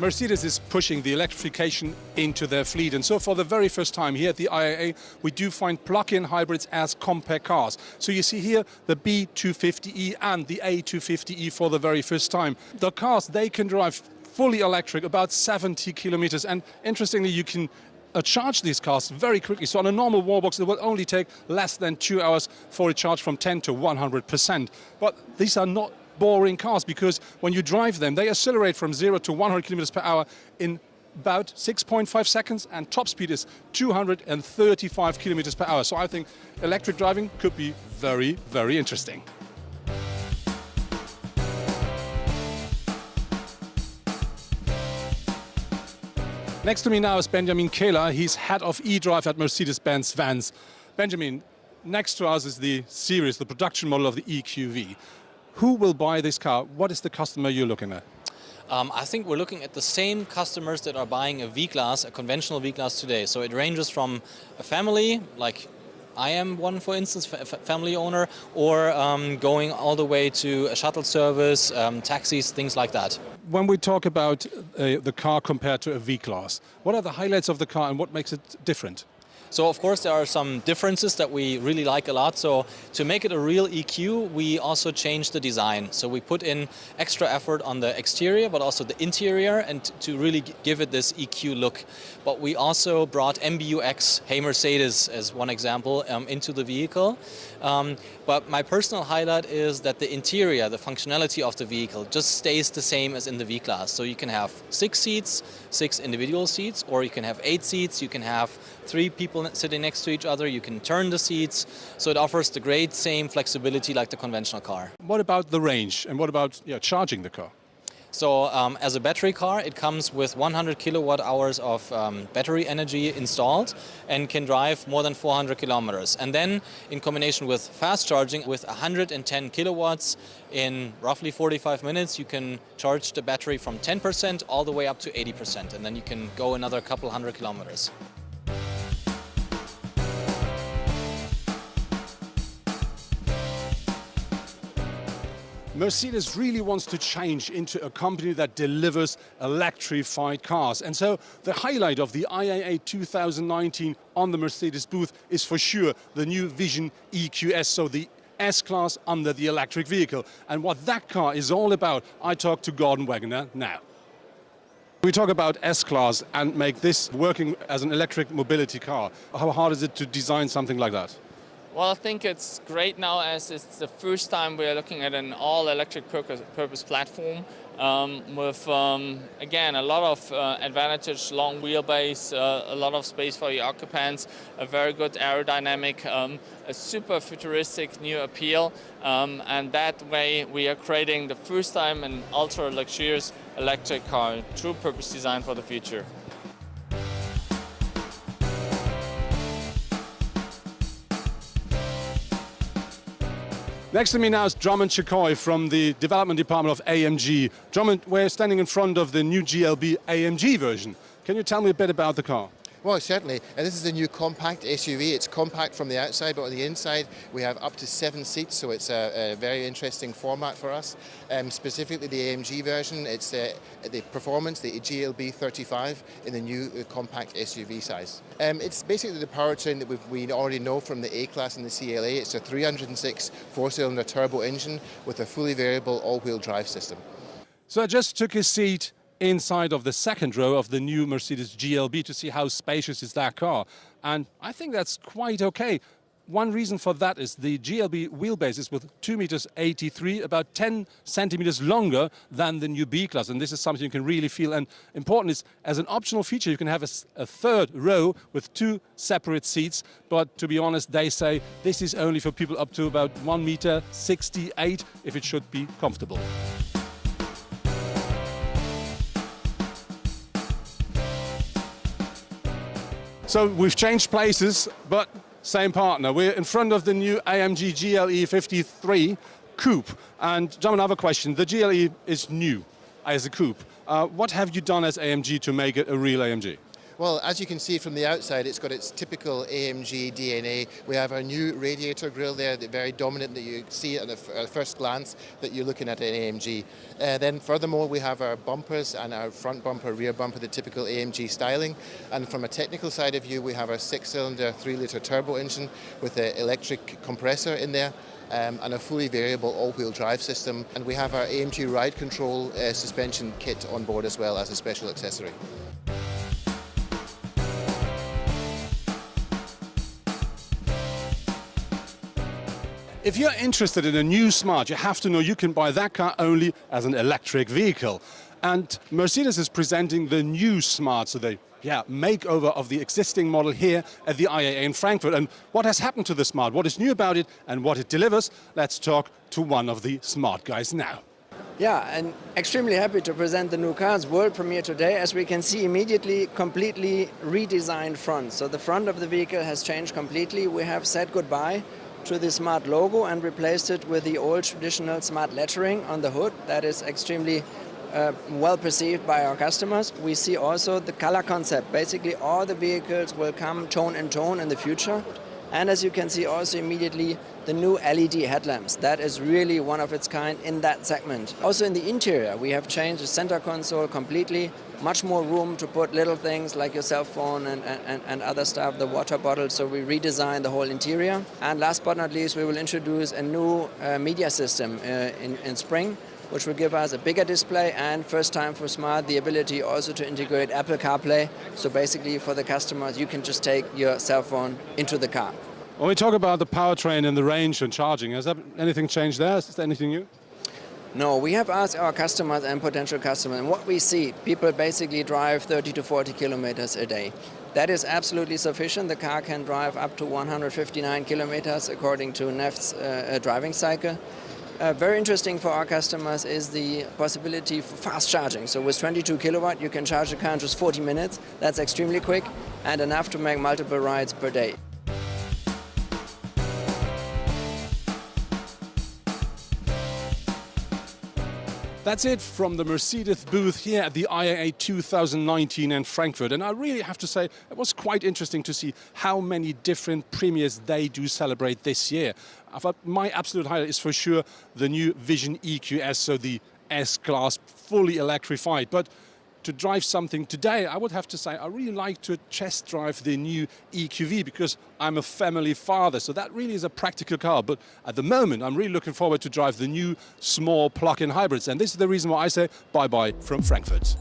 Mercedes is pushing the electrification into their fleet, and so for the very first time here at the IAA we do find plug-in hybrids as compact cars. So you see here the B250E and the A250E for the very first time. The cars, they can drive fully electric about 70 kilometers, and interestingly you can charge these cars very quickly. So on a normal wallbox it will only take less than 2 hours for a charge from 10 to 100%. But these are not boring cars, because when you drive them they accelerate from 0 to 100 kilometers per hour in about 6.5 seconds, and top speed is 235 kilometers per hour. So I think electric driving could be very, very interesting. Next to me now is Benjamin Kehler. He's head of eDrive at Mercedes-Benz Vans. Benjamin, next to us is the series, the production model of the EQV. Who will buy this car? What is the customer you're looking at? I think we're looking at the same customers that are buying a V-Class, a conventional V-Class today. So it ranges from a family, like I am one, for instance, family owner, or going all the way to a shuttle service, taxis, things like that. When we talk about the car compared to a V-Class, what are the highlights of the car and what makes it different? So of course there are some differences that we really like a lot. So to make it a real EQ, we also changed the design. So we put in extra effort on the exterior, but also the interior, and to really give it this EQ look. But we also brought MBUX, Hey Mercedes, as one example, into the vehicle. But my personal highlight is that the interior, the functionality of the vehicle, just stays the same as in the V-Class. So you can have 6 seats, 6 individual seats, or you can have 8 seats, you can have 3 people sitting next to each other, you can turn the seats. So it offers the great same flexibility like the conventional car. What about the range, and what about charging the car? So as a battery car, it comes with 100 kilowatt hours of battery energy installed and can drive more than 400 kilometers. And then in combination with fast charging with 110 kilowatts, in roughly 45 minutes you can charge the battery from 10% all the way up to 80%, and then you can go another couple hundred kilometers. Mercedes really wants to change into a company that delivers electrified cars. And so the highlight of the IAA 2019 on the Mercedes booth is for sure the new Vision EQS, so the S-Class under the electric vehicle. And what that car is all about, I talked to Gordon Wagoner now. We talk about S-Class and make this working as an electric mobility car. How hard is it to design something like that? Well, I think it's great now, as it's the first time we're looking at an all-electric purpose platform with, again, a lot of advantage, long wheelbase, a lot of space for your occupants, a very good aerodynamic, a super futuristic new appeal, and that way we are creating the first time an ultra-luxurious electric car, true purpose design for the future. Next to me now is Drummond Chikoy from the development department of AMG. Drummond, we're standing in front of the new GLB AMG version. Can you tell me a bit about the car? Well, certainly. And this is the new compact SUV. It's compact from the outside, but on the inside we have up to 7 seats, so it's a very interesting format for us. Specifically the AMG version, it's the performance, the GLB 35 in the new compact SUV size. It's basically the powertrain that we already know from the A-Class and the CLA. It's a 306 4-cylinder turbo engine with a fully variable all-wheel drive system. So I just took a seat inside of the second row of the new Mercedes GLB to see how spacious is that car. And I think that's quite okay. One reason for that is the GLB wheelbase is with 2.83 meters, about 10 centimeters longer than the new B-Class. And this is something you can really feel. And important is, as an optional feature, you can have a third row with 2 separate seats. But to be honest, they say this is only for people up to about 1.68 meters, if it should be comfortable. So we've changed places, but same partner. We're in front of the new AMG GLE 53 Coupe. And John, another question. The GLE is new as a coupe. What have you done as AMG to make it a real AMG? Well, as you can see from the outside, it's got its typical AMG DNA. We have our new radiator grille there, very dominant, that you see at the first glance that you're looking at an AMG. Then furthermore, we have our bumpers and our front bumper, rear bumper, the typical AMG styling. And from a technical side of view, we have our 6-cylinder, 3-litre turbo engine with an electric compressor in there. And a fully variable all-wheel drive system. And we have our AMG ride control suspension kit on board as well as a special accessory. If you're interested in a new Smart, you have to know you can buy that car only as an electric vehicle. And Mercedes is presenting the new Smart, so the makeover of the existing model here at the IAA in Frankfurt. And what has happened to the Smart, what is new about it and what it delivers, let's talk to one of the Smart guys now. Yeah, and extremely happy to present the new car's world premiere today. As we can see immediately, completely redesigned front. So the front of the vehicle has changed completely. We have said goodbye to the Smart logo and replaced it with the old traditional Smart lettering on the hood. That is extremely well perceived by our customers. We see also the color concept. Basically all the vehicles will come tone and tone in the future. And as you can see also immediately the new LED headlamps. That is really one of its kind in that segment. Also in the interior we have changed the center console completely. Much more room to put little things like your cell phone and other stuff, the water bottle. So we redesigned the whole interior. And last but not least we will introduce a new media system in spring, which will give us a bigger display and first time for Smart the ability also to integrate Apple CarPlay. So basically for the customers you can just take your cell phone into the car. When we talk about the powertrain and the range and charging, has anything changed there? Is there anything new? No, we have asked our customers and potential customers, and what we see, people basically drive 30 to 40 kilometers a day. That is absolutely sufficient. The car can drive up to 159 kilometers according to NEFT's driving cycle. Very interesting for our customers is the possibility for fast charging. So with 22 kilowatt you can charge the car in just 40 minutes. That's extremely quick and enough to make multiple rides per day. That's it from the Mercedes booth here at the IAA 2019 in Frankfurt. And I really have to say, it was quite interesting to see how many different premieres they do celebrate this year. I thought my absolute highlight is for sure the new Vision EQS, so the S-Class, fully electrified. But to drive something today, I would have to say I really like to test drive the new EQV because I'm a family father, so that really is a practical car. But at the moment, I'm really looking forward to drive the new small plug-in hybrids. And this is the reason why I say bye-bye from Frankfurt.